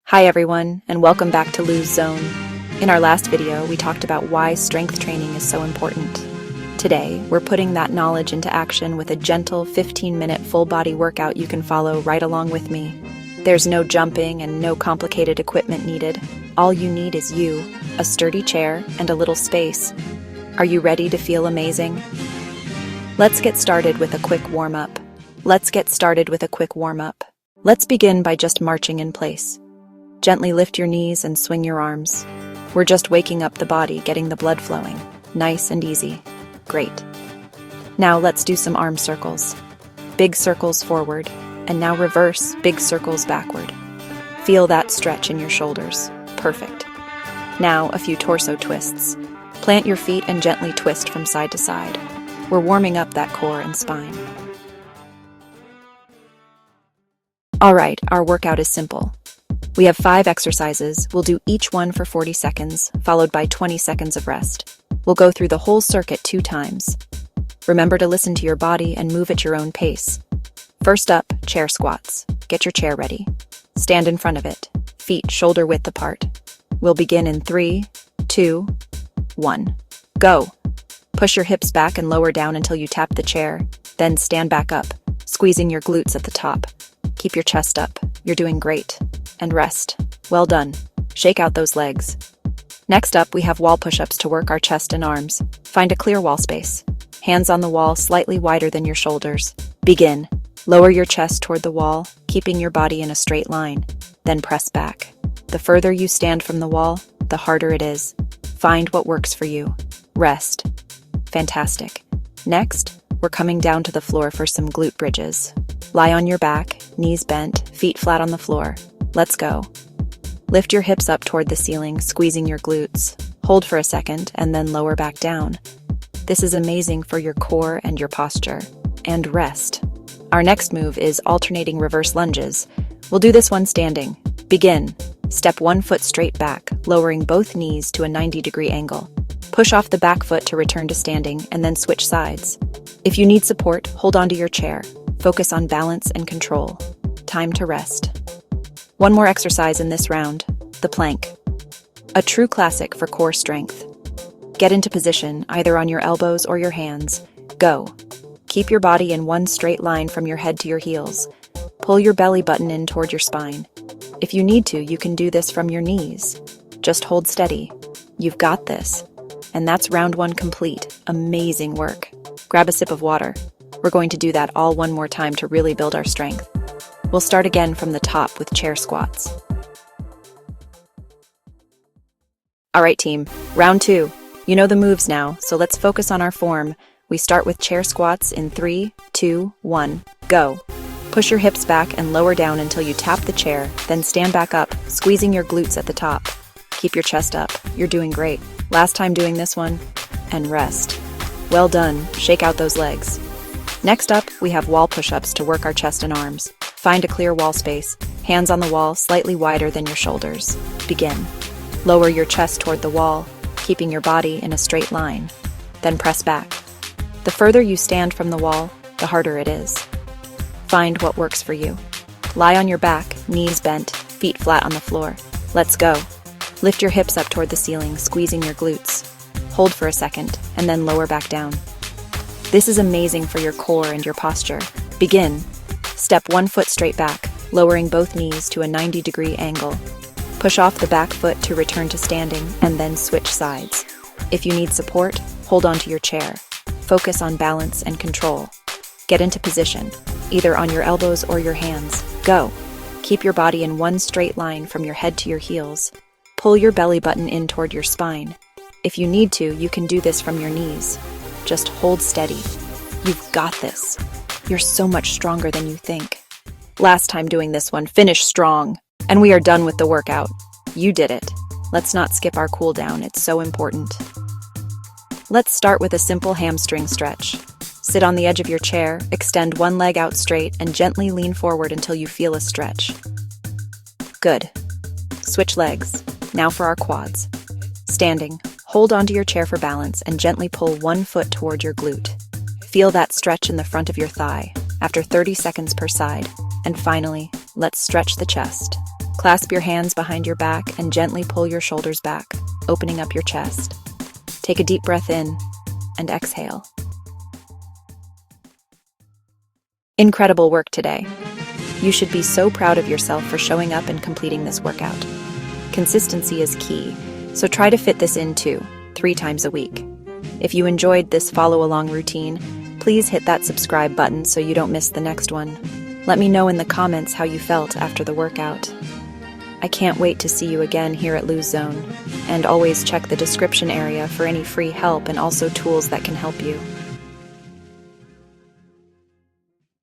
Hi everyone, and welcome back to Lose Zone. In our last video, we talked about why strength training is so important. Today, we're putting that knowledge into action with a gentle 15-minute full-body workout you can follow right along with me. There's no jumping and no complicated equipment needed. All you need is you, a sturdy chair, and a little space. Are you ready to feel amazing? Let's get started with a quick warm-up. Let's begin by just marching in place. Gently lift your knees and swing your arms. We're just waking up the body, getting the blood flowing. Nice and easy. Great. Now let's do some arm circles. Big circles forward, and now reverse, big circles backward. Feel that stretch in your shoulders. Perfect. Now a few torso twists. Plant your feet and gently twist from side to side. We're warming up that core and spine. Alright, our workout is simple. We have 5 exercises. We'll do each one for 40 seconds, followed by 20 seconds of rest. We'll go through the whole circuit 2 times. Remember to listen to your body and move at your own pace. First up, chair squats. Get your chair ready. Stand in front of it, feet shoulder width apart. We'll begin in 3, 2, 1. Go! Push your hips back and lower down until you tap the chair, then stand back up, squeezing your glutes at the top. Keep your chest up. You're doing great. And rest. Well done. Shake out those legs. Next up, we have wall push-ups to work our chest and arms. Find a clear wall space. Hands on the wall slightly wider than your shoulders. Begin. Lower your chest toward the wall, keeping your body in a straight line. Then press back. The further you stand from the wall, the harder it is. Find what works for you. Rest. Fantastic. Next, we're coming down to the floor for some glute bridges. Lie on your back, knees bent, feet flat on the floor. Let's go. Lift your hips up toward the ceiling, squeezing your glutes. Hold for a second and then lower back down. This is amazing for your core and your posture. And rest. Our next move is alternating reverse lunges. We'll do this one standing. Begin. Step one foot straight back, lowering both knees to a 90-degree angle. Push off the back foot to return to standing and then switch sides. If you need support, hold onto your chair. Focus on balance and control. Time to rest. One more exercise in this round, the plank. A true classic for core strength. Get into position, either on your elbows or your hands. Go. Keep your body in one straight line from your head to your heels. Pull your belly button in toward your spine. If you need to, you can do this from your knees. Just hold steady. You've got this. And that's round 1 complete. Amazing work. Grab a sip of water. We're going to do that all one more time to really build our strength. We'll start again from the top with chair squats. Alright team, round 2. You know the moves now, so let's focus on our form. We start with chair squats in 3, 2, 1, go. Push your hips back and lower down until you tap the chair, then stand back up, squeezing your glutes at the top. Keep your chest up. You're doing great. Last time doing this one, and rest. Well done. Shake out those legs. Next up, we have wall push-ups to work our chest and arms. Find a clear wall space, hands on the wall slightly wider than your shoulders. Begin. Lower your chest toward the wall, keeping your body in a straight line. Then press back. The further you stand from the wall, the harder it is. Find what works for you. Lie on your back, knees bent, feet flat on the floor. Let's go. Lift your hips up toward the ceiling, squeezing your glutes. Hold for a second, and then lower back down. This is amazing for your core and your posture. Begin. Step one foot straight back, lowering both knees to a 90-degree angle. Push off the back foot to return to standing, and then switch sides. If you need support, hold onto your chair. Focus on balance and control. Get into position, either on your elbows or your hands. Go. Keep your body in one straight line from your head to your heels. Pull your belly button in toward your spine. If you need to, you can do this from your knees. Just hold steady. You've got this. You're so much stronger than you think. Last time doing this one, finish strong. And we are done with the workout. You did it. Let's not skip our cool down. It's so important. Let's start with a simple hamstring stretch. Sit on the edge of your chair, extend one leg out straight, and gently lean forward until you feel a stretch. Good. Switch legs. Now for our quads. Standing, hold onto your chair for balance and gently pull one foot toward your glute. Feel that stretch in the front of your thigh, after 30 seconds per side. And finally, let's stretch the chest. Clasp your hands behind your back and gently pull your shoulders back, opening up your chest. Take a deep breath in and exhale. Incredible work today. You should be so proud of yourself for showing up and completing this workout. Consistency is key, so try to fit this in too, 3 times a week. If you enjoyed this follow-along routine, please hit that subscribe button so you don't miss the next one. Let me know in the comments how you felt after the workout. I can't wait to see you again here at Lose Zone, and always check the description area for any free help and also tools that can help you.